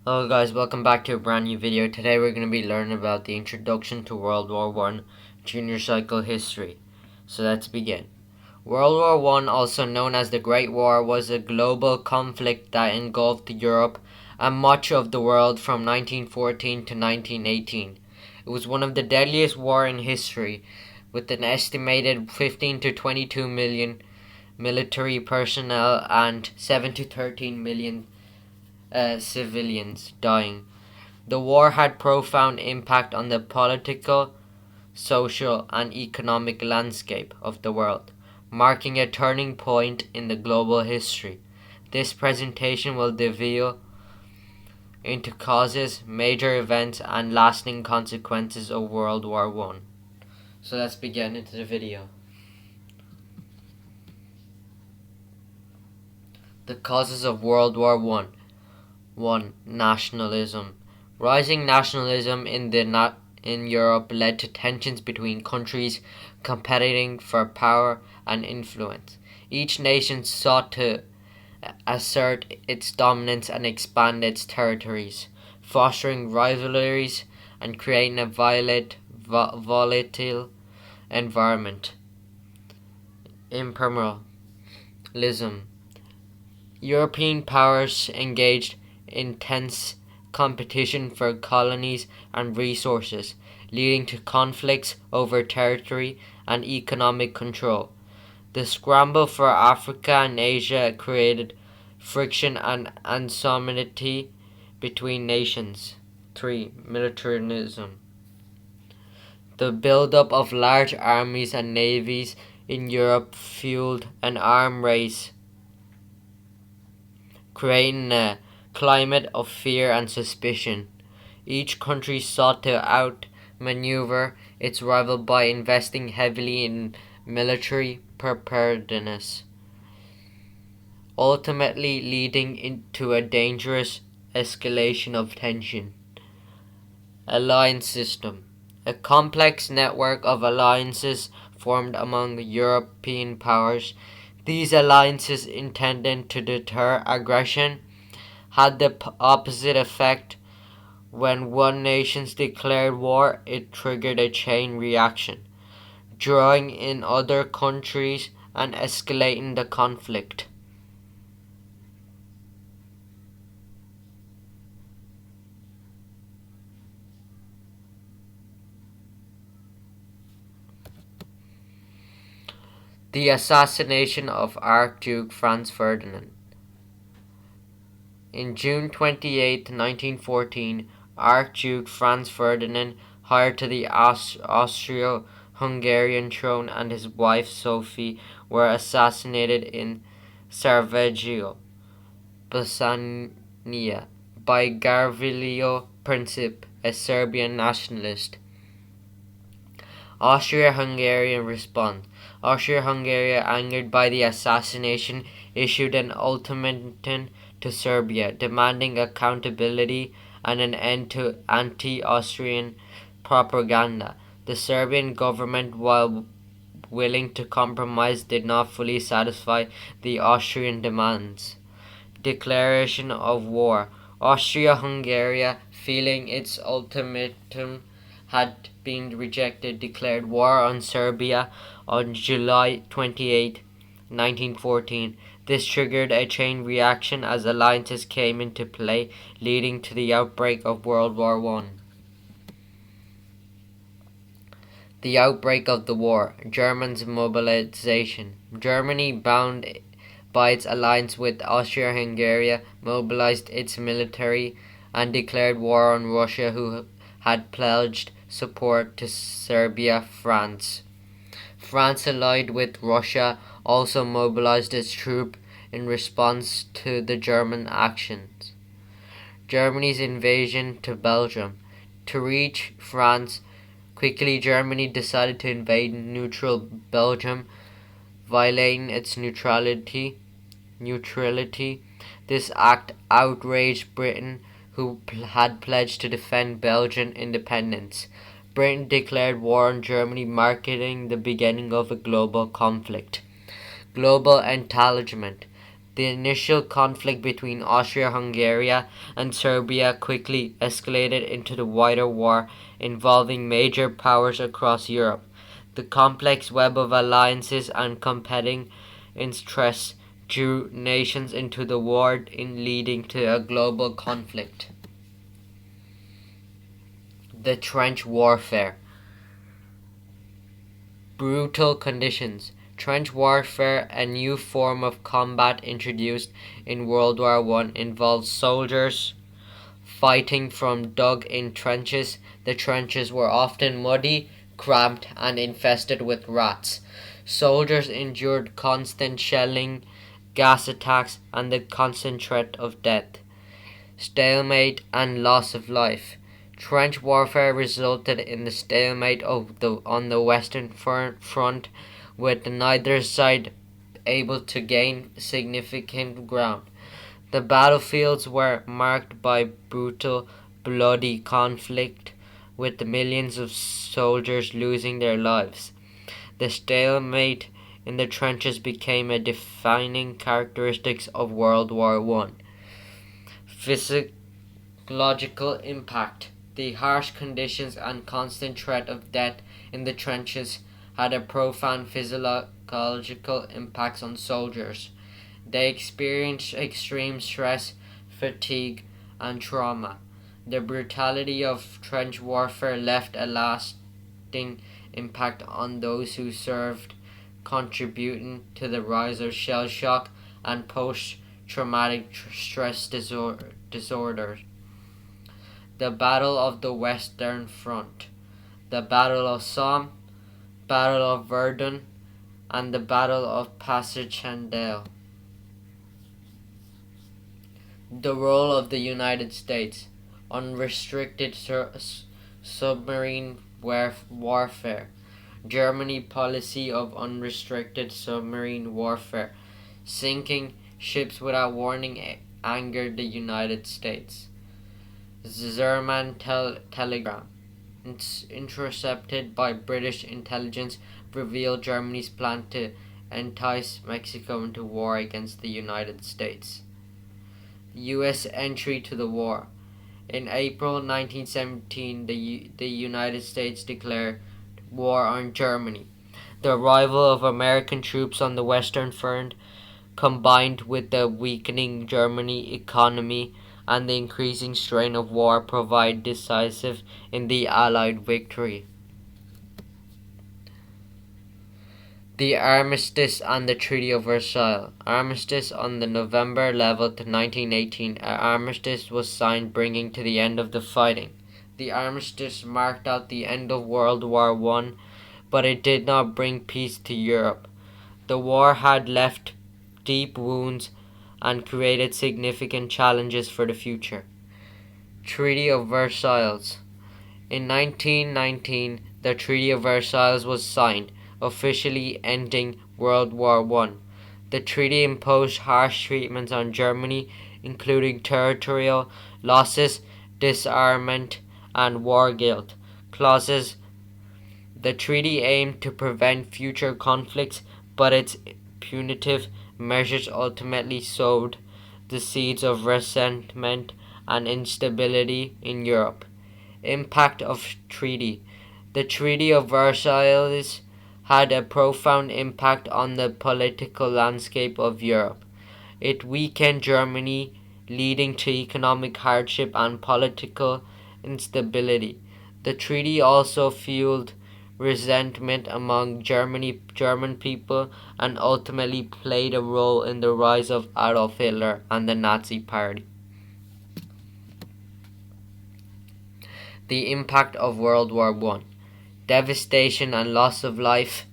Hello guys, welcome back to a brand new video. Today we're going to be learning about the introduction to World War One junior cycle history. So let's begin. World War One, also known as the Great War, was a global conflict that engulfed Europe and much of the world from 1914 to 1918. It was one of the deadliest wars in history, with an estimated 15 to 22 million military personnel and 7 to 13 million civilians dying. The war had profound impact on the political, social, and economic landscape of the world, marking a turning point in the global history. This presentation will delve into causes, major events, and lasting consequences of World War One. So let's begin into the video. The causes of World War One. 1. Nationalism. Rising nationalism in Europe led to tensions between countries competing for power and influence. Each nation sought to assert its dominance and expand its territories, fostering rivalries and creating a volatile environment. Imperialism. European powers engaged intense competition for colonies and resources, leading to conflicts over territory and economic control. The scramble for Africa and Asia created friction and anxiety between nations. 3. Militarism. The build-up of large armies and navies in Europe fueled an arms race, creating a climate of fear and suspicion. Each country sought to outmaneuver its rival by investing heavily in military preparedness, ultimately leading into a dangerous escalation of tension. Alliance system. A complex network of alliances formed among European powers. These alliances, intended to deter aggression, had the opposite effect. When one nation declared war, it triggered a chain reaction, drawing in other countries and escalating the conflict. The assassination of Archduke Franz Ferdinand. In June 28, 1914, Archduke Franz Ferdinand, heir to the Austro-Hungarian throne, and his wife Sophie were assassinated in Sarajevo, Bosnia, by Gavrilo Princip, a Serbian nationalist. Austria-Hungarian response. Austria-Hungary, angered by the assassination, issued an ultimatum to Serbia, demanding accountability and an end to anti-Austrian propaganda. The Serbian government, while willing to compromise, did not fully satisfy the Austrian demands. Declaration of war. Austria-Hungary, feeling its ultimatum had been rejected, declared war on Serbia on July 28, 1914. This triggered a chain reaction as alliances came into play, leading to the outbreak of World War One. The outbreak of the war. Germans' mobilization. Germany, bound by its alliance with Austria-Hungary, mobilized its military and declared war on Russia, who had pledged support to Serbia. France, allied with Russia, also mobilized its troops in response to the German actions. Germany's invasion to Belgium. To reach France quickly, Germany decided to invade neutral Belgium, violating its neutrality. This act outraged Britain, who had pledged to defend Belgian independence. Britain declared war on Germany, marking the beginning of a global conflict. Global entanglement. The initial conflict between Austria-Hungary and Serbia quickly escalated into the wider war involving major powers across Europe. The complex web of alliances and competing interests drew nations into the war, leading to a global conflict. The trench warfare. Brutal conditions. Trench warfare, a new form of combat introduced in World War I, involved soldiers fighting from dug-in trenches. The trenches were often muddy, cramped, and infested with rats. Soldiers endured constant shelling, gas attacks, and the constant threat of death, stalemate, and loss of life. Trench warfare resulted in the stalemate on the Western Front, with neither side able to gain significant ground. The battlefields were marked by brutal, bloody conflict, with millions of soldiers losing their lives. The stalemate in the trenches became a defining characteristic of World War I. Physiological impact. The harsh conditions and constant threat of death in the trenches had a profound physiological impact on soldiers. They experienced extreme stress, fatigue, and trauma. The brutality of trench warfare left a lasting impact on those who served, contributing to the rise of shell shock and post-traumatic stress disorders. The Battle of the Western Front. The Battle of Somme, Battle of Verdun, and the Battle of Passchendaele. The role of the United States. Unrestricted submarine warfare. Germany policy of unrestricted submarine warfare. Sinking ships without warning angered the United States. Zerman telegram, intercepted by British intelligence, revealed Germany's plan to entice Mexico into war against the United States. U.S. entry to the war. In April 1917, the United States declared war on Germany. The arrival of American troops on the Western Front, combined with the weakening German economy and the increasing strain of war, provide decisive in the Allied victory. The Armistice and the Treaty of Versailles. Armistice. On the November 11, 1918, an armistice was signed, bringing to the end of the fighting. The armistice marked out the end of World War I, but it did not bring peace to Europe. The war had left deep wounds and created significant challenges for the future. Treaty of Versailles. In 1919, the Treaty of Versailles was signed, officially ending World War I. The treaty imposed harsh treatments on Germany, including territorial losses, disarmament, and war guilt clauses. The treaty aimed to prevent future conflicts, but its punitive measures ultimately sowed the seeds of resentment and instability in Europe. Impact of treaty. The Treaty of Versailles had a profound impact on the political landscape of Europe. It weakened Germany, leading to economic hardship and political instability. The treaty also fueled resentment among German people and ultimately played a role in the rise of Adolf Hitler and the Nazi Party. The impact of World War I. Devastation and loss of life,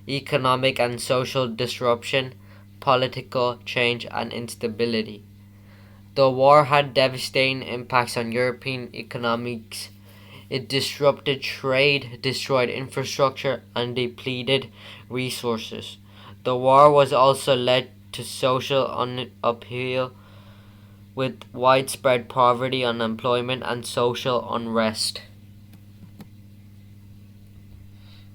economic and social disruption, political change and instability. The war had devastating impacts on European economics. It disrupted trade, destroyed infrastructure, and depleted resources. The war was also led to social upheaval, with widespread poverty, unemployment, and social unrest.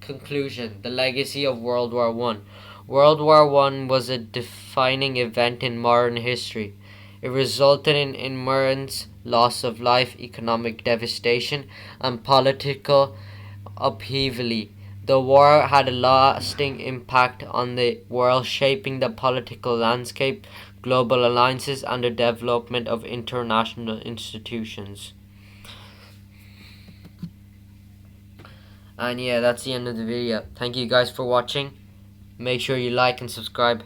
Conclusion. The legacy of World War I. World War I was a defining event in modern history. It resulted in immense loss of life, economic devastation, and political upheaval. The war had a lasting impact on the world, shaping the political landscape, global alliances, and the development of international institutions. And yeah, that's the end of the video. Thank you guys for watching. Make sure you like and subscribe,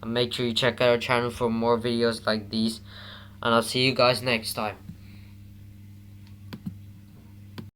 and make sure you check out our channel for more videos like these, and I'll see you guys next time.